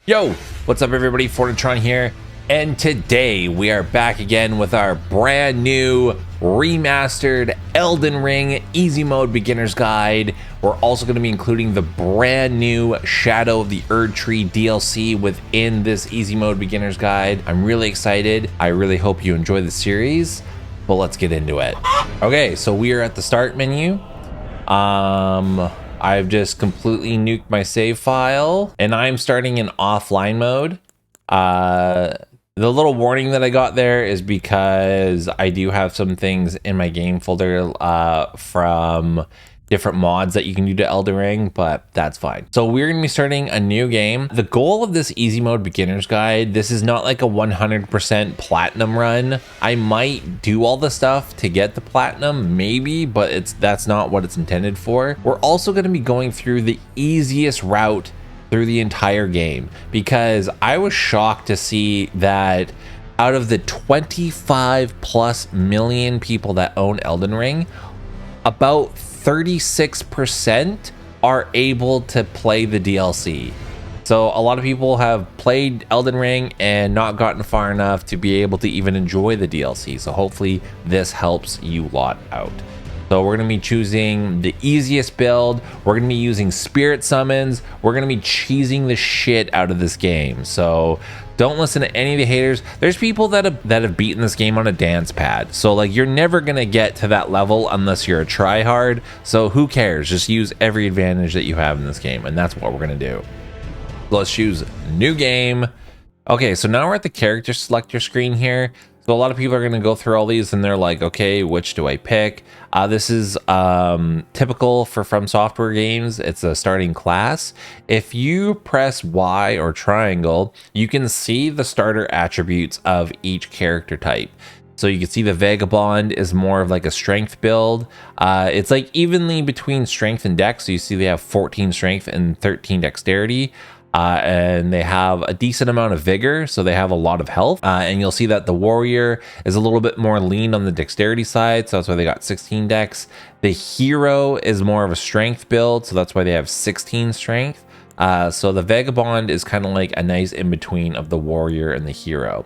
Yo, what's up everybody, FornaTRON here, and today we are back again with our brand new remastered Elden Ring Easy Mode Beginner's Guide. We're also going to be including the brand new Shadow of the Erdtree DLC within this Easy Mode Beginner's Guide. I'm really excited. I really hope you enjoy the series, but let's get into it. Okay, so we are at the start menu. I've just completely nuked my save file and I'm starting in offline mode. The little warning that I got there is because I do have some things in my game folder from different mods that you can do to Elden Ring, but that's fine. So we're gonna be starting a new game. The goal of this Easy Mode Beginner's Guide, this is not like a 100% platinum run. I might do all the stuff to get the platinum, maybe, but that's not what it's intended for. We're also gonna be going through the easiest route through the entire game, because I was shocked to see that out of the 25+ million people that own Elden Ring, about 36% are able to play the DLC. So a lot of people have played Elden Ring and not gotten far enough to be able to even enjoy the DLC. So hopefully this helps you lot out. So we're going to be choosing the easiest build. We're going to be using spirit summons. We're going to be cheesing the shit out of this game. So don't listen to any of the haters. There's people that have beaten this game on a dance pad. So like, you're never going to get to that level unless you're a tryhard. So who cares? Just use every advantage that you have in this game. And that's what we're going to do. Let's choose new game. Okay, so now we're at the character selector screen here. So a lot of people are going to go through all these and they're like, okay, which do I pick? This is typical for FromSoftware games. It's a starting class. If you press Y or triangle, you can see the starter attributes of each character type. So you can see the Vagabond is more of like a strength build. It's like evenly between strength and dex. So you see they have 14 strength and 13 dexterity. And they have a decent amount of vigor, so they have a lot of health. And you'll see that the warrior is a little bit more lean on the dexterity side, so that's why they got 16 dex. The hero is more of a strength build, so that's why they have 16 strength. So the vagabond is kind of like a nice in between of the warrior and the hero.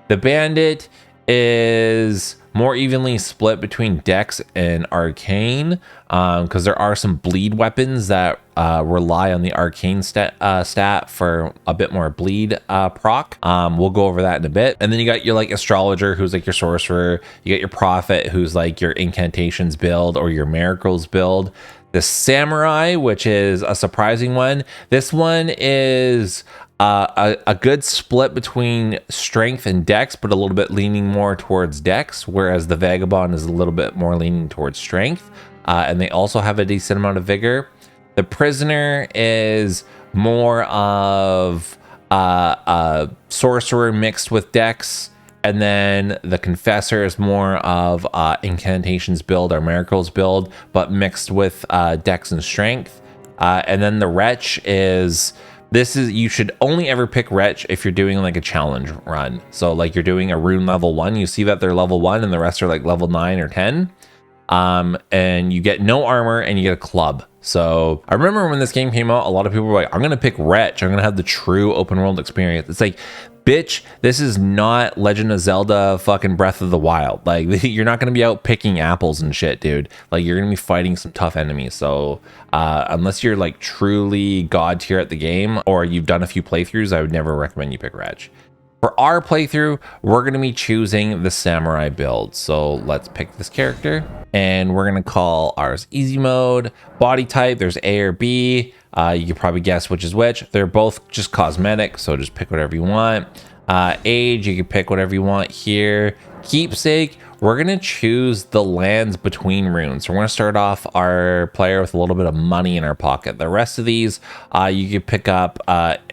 The bandit is more evenly split between dex and arcane, because there are some bleed weapons that rely on the arcane stat for a bit more bleed proc. We'll go over that in a bit. And then you got your like astrologer, who's like your sorcerer. You got your prophet, who's like your incantations build or your miracles build. The samurai, which is a surprising one. This one is a good split between strength and dex, but a little bit leaning more towards dex, whereas the vagabond is a little bit more leaning towards strength. And they also have a decent amount of vigor. The prisoner is more of a sorcerer mixed with dex. And then the confessor is more of incantations build or miracles build, but mixed with dex and strength. And then the wretch is... you should only ever pick Wretch if you're doing like a challenge run. So like you're doing a rune level 1, you see that they're level 1 and the rest are like level 9 or 10. And you get no armor and you get a club. So I remember when this game came out, a lot of people were like, I'm going to pick Wretch. I'm going to have the true open world experience. It's like, bitch, this is not Legend of Zelda fucking Breath of the Wild. Like, you're not going to be out picking apples and shit, dude. Like, you're going to be fighting some tough enemies. So unless you're like truly god tier at the game or you've done a few playthroughs, I would never recommend you pick Wretch. For our playthrough, we're going to be choosing the samurai build. So let's pick this character and we're going to call ours easy mode. Body type, there's A or B. You can probably guess which is which. They're both just cosmetic, so just pick whatever you want. Age, you can pick whatever you want here. Keepsake, we're going to choose the lands between runes. So we're going to start off our player with a little bit of money in our pocket. The rest of these, you can pick up,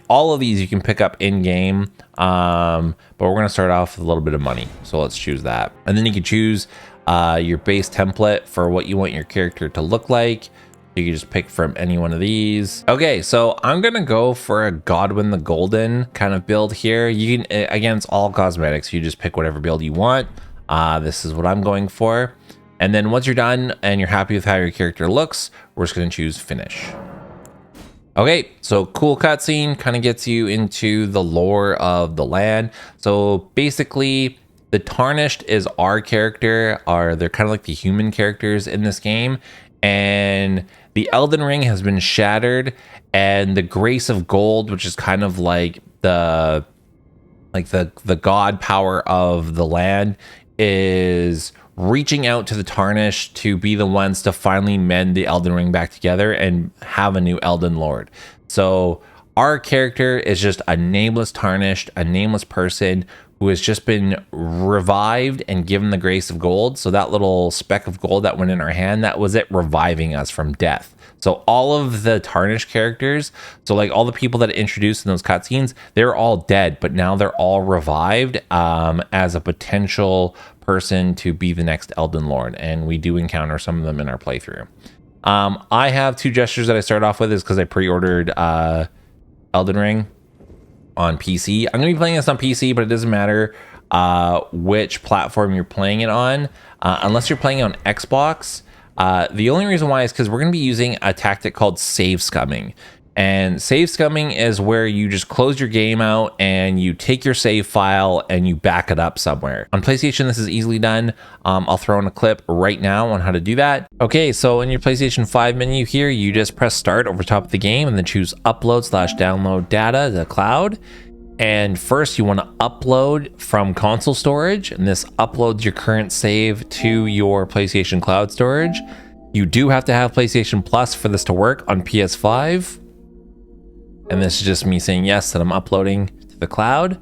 all of these you can pick up in-game, but we're going to start off with a little bit of money. So let's choose that. And then you can choose your base template for what you want your character to look like. You can just pick from any one of these. Okay, so I'm gonna go for a Godwin the Golden kind of build here. You can, again, it's all cosmetics. You just pick whatever build you want. This is what I'm going for. And then once you're done and you're happy with how your character looks, we're just gonna choose finish. Okay, so cool cutscene kind of gets you into the lore of the land. So basically, the Tarnished is our character, they're kind of like the human characters in this game, and the Elden Ring has been shattered, and the Grace of Gold, which is kind of like the god power of the land, is reaching out to the Tarnished to be the ones to finally mend the Elden Ring back together and have a new Elden Lord. So our character is just a nameless Tarnished, a nameless person who has just been revived and given the Grace of Gold. So that little speck of gold that went in our hand, that was it reviving us from death. So all of the Tarnished characters, so like all the people that are introduced in those cutscenes, they're all dead, but now they're all revived as a potential person to be the next Elden Lord, and we do encounter some of them in our playthrough. I have 2 gestures that I start off with is because I pre-ordered Elden Ring on PC. I'm going to be playing this on PC, but it doesn't matter which platform you're playing it on, unless you're playing on Xbox. The only reason why is because we're going to be using a tactic called save scumming. And save scumming is where you just close your game out and you take your save file and you back it up somewhere. On PlayStation, this is easily done. I'll throw in a clip right now on how to do that. Okay, so in your PlayStation 5 menu here, you just press start over top of the game and then choose upload/download data to the cloud. And first you want to upload from console storage, and this uploads your current save to your PlayStation Cloud storage. You do have to have PlayStation Plus for this to work on PS5. And this is just me saying yes, that I'm uploading to the cloud.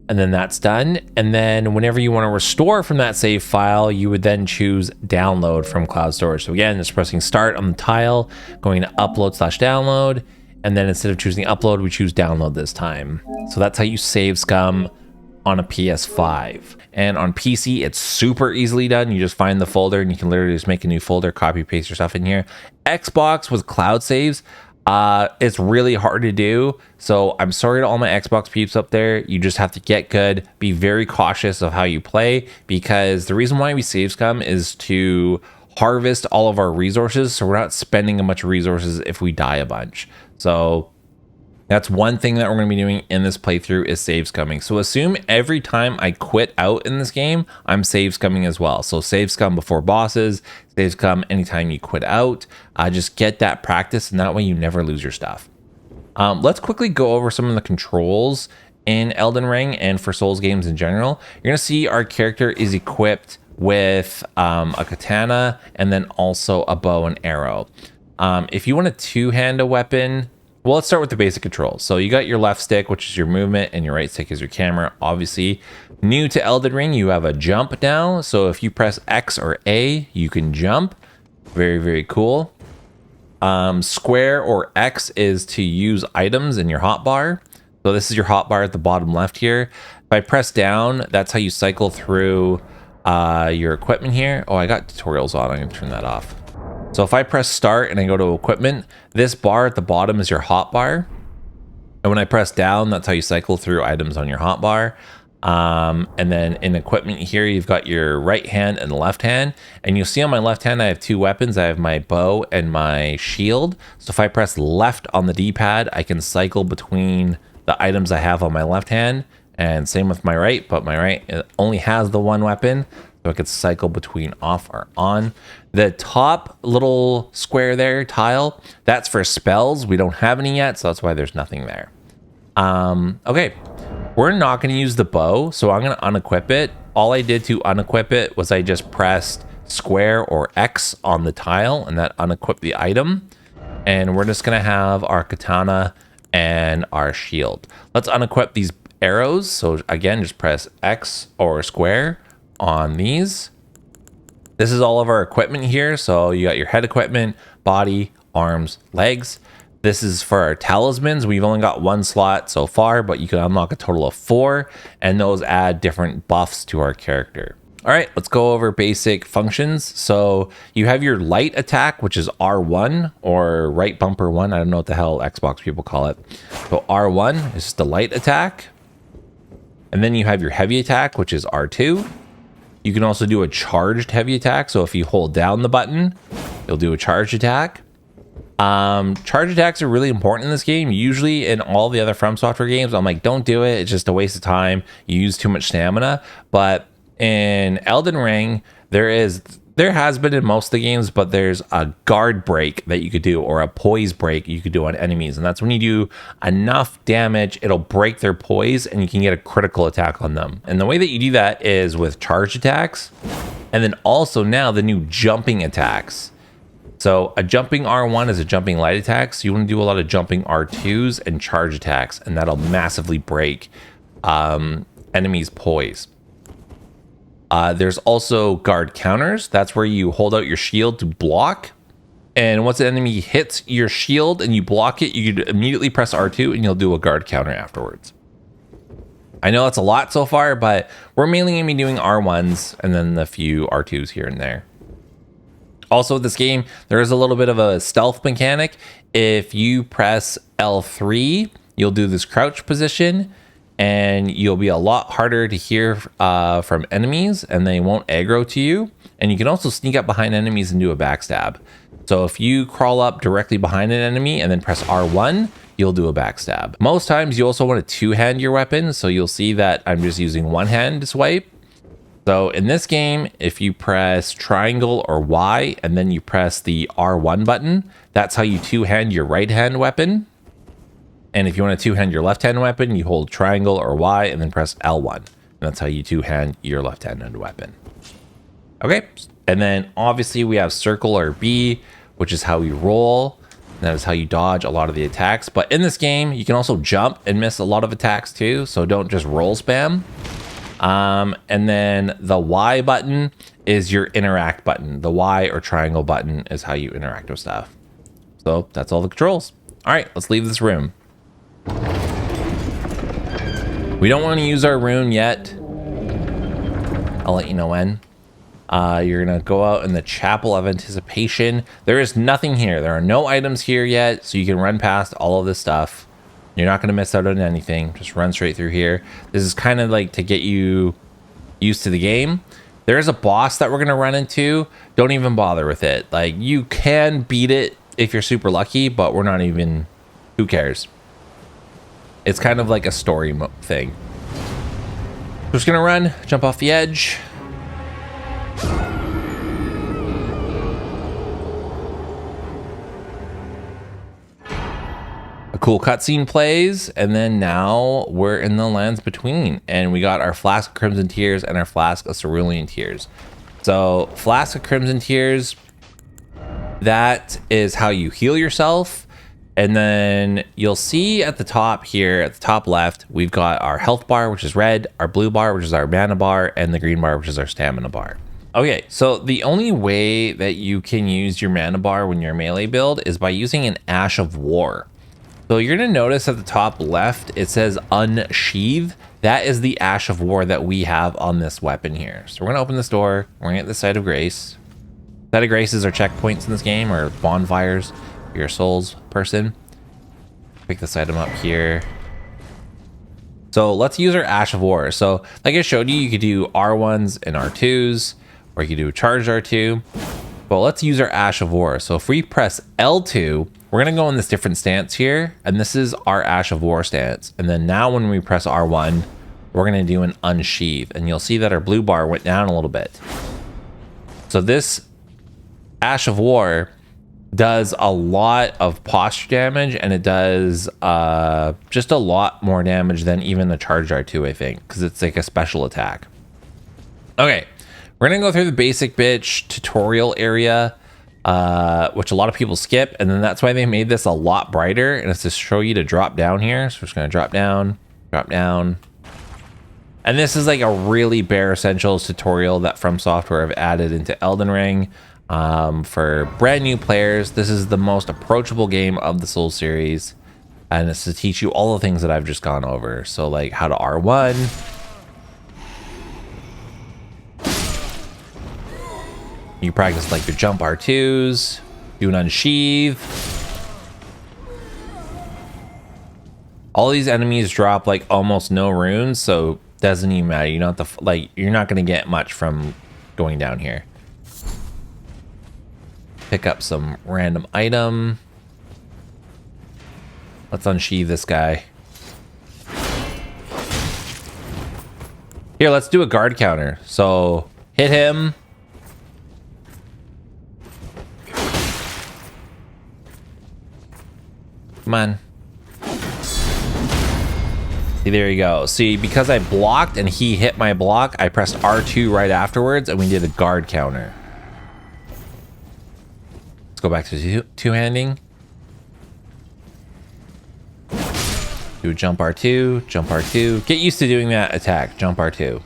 And then that's done. And then whenever you want to restore from that save file, you would then choose download from cloud storage. So again, just pressing start on the tile, going to upload/download. And then instead of choosing upload, we choose download this time. So that's how you save Scum on a PS5. And on PC, it's super easily done. You just find the folder and you can literally just make a new folder, copy paste your stuff in here. Xbox with cloud saves, it's really hard to do. So I'm sorry to all my Xbox peeps up there. You just have to get good, be very cautious of how you play, because the reason why we save Scum is to harvest all of our resources, so we're not spending a bunch of resources if we die a bunch. So that's one thing that we're going to be doing in this playthrough is save scumming. So assume every time I quit out in this game, I'm save scumming as well. So save scum before bosses, save scum anytime you quit out. Just get that practice, and that way you never lose your stuff. Let's quickly go over some of the controls in Elden Ring and for Souls games in general. You're going to see our character is equipped with a katana and then also a bow and arrow. If you want a two-handed weapon, well, let's start with the basic controls. So you got your left stick, which is your movement, and your right stick is your camera. Obviously, new to Elden Ring, you have a jump now. So if you press X or A, you can jump. Very, very cool. Square or X is to use items in your hotbar. So this is your hotbar at the bottom left here. If I press down, that's how you cycle through your equipment here. Oh, I got tutorials on. I'm going to turn that off. So if I press start and I go to equipment, this bar at the bottom is your hotbar. And when I press down, that's how you cycle through items on your hotbar. And then in equipment here, you've got your right hand and left hand. And you'll see on my left hand, I have two weapons. I have my bow and my shield. So if I press left on the D-pad, I can cycle between the items I have on my left hand. And same with my right, but my right only has the one weapon. So I could cycle between off or on. The top little square there, tile, that's for spells. We don't have any yet, so that's why there's nothing there. Okay, we're not going to use the bow, so I'm going to unequip it. All I did to unequip it was I just pressed square or X on the tile, and that unequipped the item. And we're just going to have our katana and our shield. Let's unequip these arrows. So again, just press X or square on these. This is all of our equipment here. So you got your head equipment, body, arms, legs. This is for our talismans. We've only got one slot so far, but you can unlock a total of 4, and those add different buffs to our character. All right, let's go over basic functions. So you have your light attack, which is R1 or right bumper 1. I don't know what the hell Xbox people call it. So R1 is just the light attack. And then you have your heavy attack, which is R2. You can also do a charged heavy attack. So if you hold down the button, you'll do a charged attack. Charge attacks are really important in this game. Usually in all the other From Software games, I'm like, don't do it. It's just a waste of time. You use too much stamina. But in Elden Ring, there has been in most of the games, but there's a guard break that you could do, or a poise break you could do on enemies. And that's when you do enough damage, it'll break their poise and you can get a critical attack on them. And the way that you do that is with charge attacks. And then also now the new jumping attacks. So a jumping R1 is a jumping light attack. So you want to do a lot of jumping R2s and charge attacks, and that'll massively break enemies' poise. There's also guard counters. That's where you hold out your shield to block. And once an enemy hits your shield and you block it, you immediately press R2 and you'll do a guard counter afterwards. I know it's a lot so far, but we're mainly going to be doing R1s and then a few R2s here and there. Also, with this game, there is a little bit of a stealth mechanic. If you press L3, you'll do this crouch position, and you'll be a lot harder to hear from enemies, and they won't aggro to you. And you can also sneak up behind enemies and do a backstab. So if you crawl up directly behind an enemy and then press R1, you'll do a backstab. Most times you also want to two-hand your weapon, so you'll see that I'm just using one hand to swipe. So in this game, if you press triangle or Y and then you press the R1 button, that's how you two-hand your right-hand weapon. And if you want to two-hand your left-hand weapon, you hold triangle or Y and then press L1. And that's how you two-hand your left-handed weapon. Okay, and then obviously we have circle or B, which is how we roll. That is how you dodge a lot of the attacks. But in this game, you can also jump and miss a lot of attacks too. So don't just roll spam. And then the Y button is your interact button. The Y or triangle button is how you interact with stuff. So that's all the controls. All right, let's leave this room. We don't want to use our rune yet. I'll let you know when. You're going to go out in the Chapel of Anticipation. There is nothing here. There are no items here yet, so you can run past all of this stuff. You're not going to miss out on anything. Just run straight through here. This is kind of like to get you used to the game. There is a boss that we're going to run into. Don't even bother with it. Like, you can beat it if you're super lucky, but we're not even... Who cares? It's kind of like a story thing. Just going to run, jump off the edge. Cool cutscene plays, and then now we're in the lands between, and we got our Flask of Crimson Tears and our Flask of Cerulean Tears. So Flask of Crimson Tears, that is how you heal yourself. And then you'll see at the top here, at the top left, we've got our health bar, which is red, our blue bar, which is our mana bar, and the green bar, which is our stamina bar. Okay, so the only way that you can use your mana bar when you're a melee build is by using an Ash of War. So you're going to notice at the top left, it says Unsheathe. That is the Ash of War that we have on this weapon here. So we're going to open this door. We're going to get the Site of Grace. Site of Graces are checkpoints in this game, or bonfires. If you're a Souls person. Pick this item up here. So let's use our Ash of War. So like I showed you, you could do R1s and R2s, or you could do a charged R2. But let's use our Ash of War. So if we press L2, we're going to go in this different stance here, and this is our Ash of War stance. And then now when we press R1, we're going to do an Unsheath, and you'll see that our blue bar went down a little bit. So this Ash of War does a lot of posture damage, and it does just a lot more damage than even the charged R2, I think, because it's like a special attack. Okay, we're going to go through the basic bitch tutorial area, which a lot of people skip, and then that's why they made this a lot brighter, and it's to show you to drop down here. So we're just going to drop down, and this is like a really bare essentials tutorial that From Software have added into Elden Ring. For brand new players, this is the most approachable game of the Souls series, and it's to teach you all the things that I've just gone over. So like how to R1, you practice like your jump R2s, do an Unsheath. All these enemies drop like almost no runes, so doesn't even matter. You don't have to, you're not going to get much from going down here. Pick up some random item. Let's unsheathe this guy. Here, let's do a guard counter. So hit him. Come on. See, there you go. See, because I blocked and he hit my block, I pressed R2 right afterwards and we did a guard counter. Let's go back to two-handing. Do jump R2, jump R2. Get used to doing that attack. Jump R2.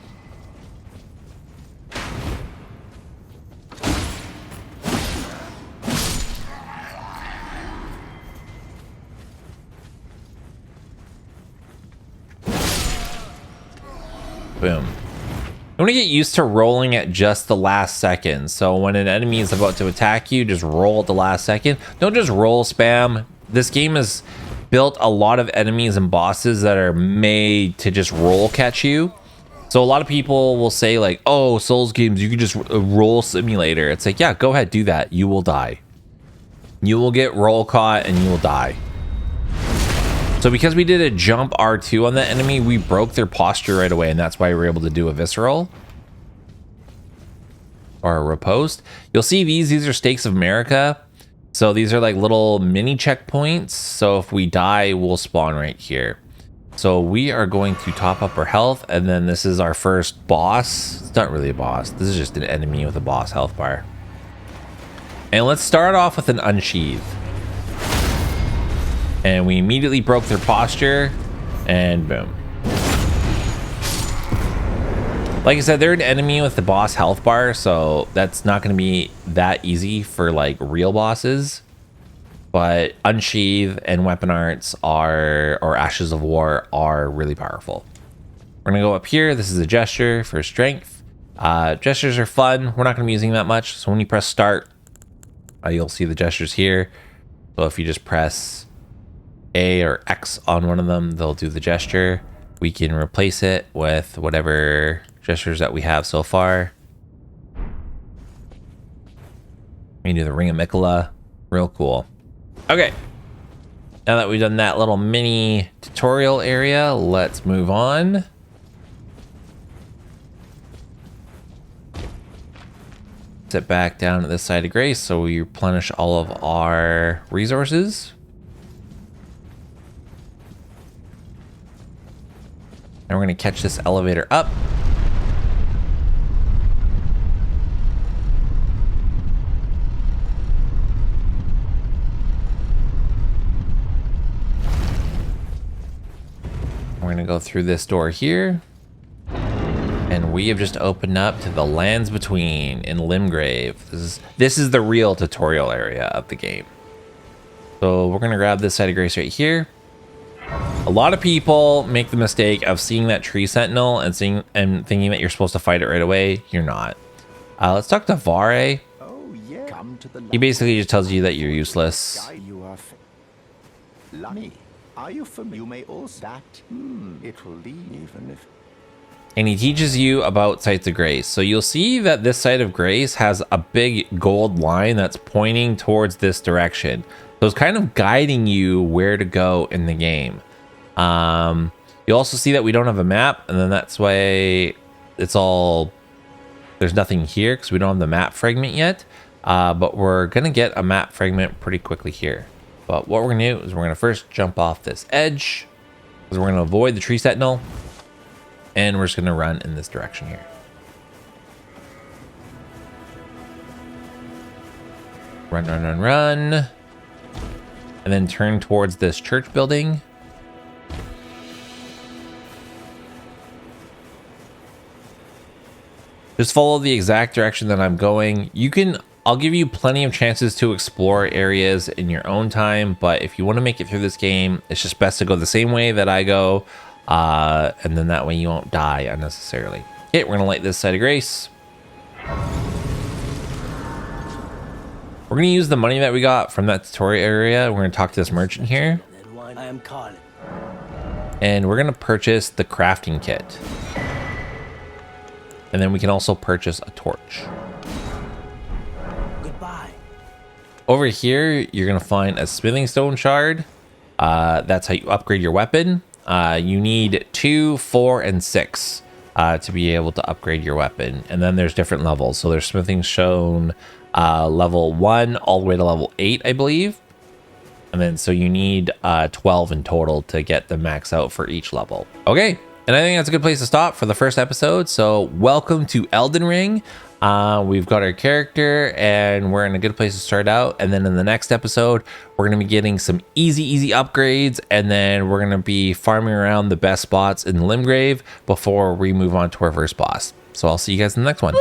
Boom. You want to get used to rolling at just the last second. So when an enemy is about to attack you, just roll at the last second. Don't just roll spam. This game has built a lot of enemies and bosses that are made to just roll catch you. So a lot of people will say like, oh, Souls games, you can just roll simulator. It's like, yeah, go ahead, do that. You will die. You will get roll caught and you will die. So because we did a jump R2 on the enemy, we broke their posture right away, and that's why we were able to do a visceral or a riposte. You'll see these are stakes of Marika. So these are like little mini checkpoints. So if we die, we'll spawn right here. So we are going to top up our health, and then this is our first boss. It's not really a boss. This is just an enemy with a boss health bar. And let's start off with an unsheath. And we immediately broke their posture, and boom. Like I said, they're an enemy with the boss health bar, so that's not going to be that easy for like real bosses. But unsheath and weapon arts are, or ashes of war, are really powerful. We're going to go up here. This is a gesture for strength. Gestures are fun. We're not going to be using that much. So when you press start, you'll see the gestures here. So if you just press A or X on one of them, they'll do the gesture. We can replace it with whatever gestures that we have so far. We can do the Ring of Mikola. Real cool. Okay. Now that we've done that little mini tutorial area, let's move on. Sit back down to this side of grace so we replenish all of our resources. And we're going to catch this elevator up. We're going to go through this door here. And we have just opened up to the lands between in LIMGRAVE. This is the real tutorial area of the game. So we're going to grab this side of grace right here. A lot of people make the mistake of seeing that tree sentinel and thinking that you're supposed to fight it right away. You're not. Let's talk to Vare. Oh, yeah. Come to the He basically just tells you that you're useless. You are Lummy. Are you familiar? You may also that. It will leave even if. And he teaches you about sites of grace. So you'll see that this site of grace has a big gold line that's pointing towards this direction. So it's kind of guiding you where to go in the game. You'll also see that we don't have a map, and then that's why it's all, there's nothing here because we don't have the map fragment yet. But we're gonna get a map fragment pretty quickly here. But what we're gonna do is we're gonna first jump off this edge because we're gonna avoid the tree sentinel, and we're just gonna run in this direction here. Run, run, run, run. And then turn towards this church building. Just follow the exact direction that I'm going. I'll give you plenty of chances to explore areas in your own time, but if you want to make it through this game, it's just best to go the same way that I go, and then that way you won't die unnecessarily. Okay, we're gonna light this side of grace. We're gonna use the money that we got from that tutorial area. We're gonna talk to this merchant here. And we're gonna purchase the crafting kit. And then we can also purchase a torch. Goodbye. Over here, you're gonna find a smithing stone shard. That's how you upgrade your weapon. You need 2, 4, and 6 to be able to upgrade your weapon. And then there's different levels. So there's smithing shown level 1 all the way to level 8, I believe. And then so you need 12 in total to get the max out for each level. Okay, and I think that's a good place to stop for the first episode. So welcome to Elden Ring. We've got our character and we're in a good place to start out. And then in the next episode, we're going to be getting some easy upgrades. And then we're going to be farming around the best spots in the Limgrave before we move on to our first boss. So I'll see you guys in the next one.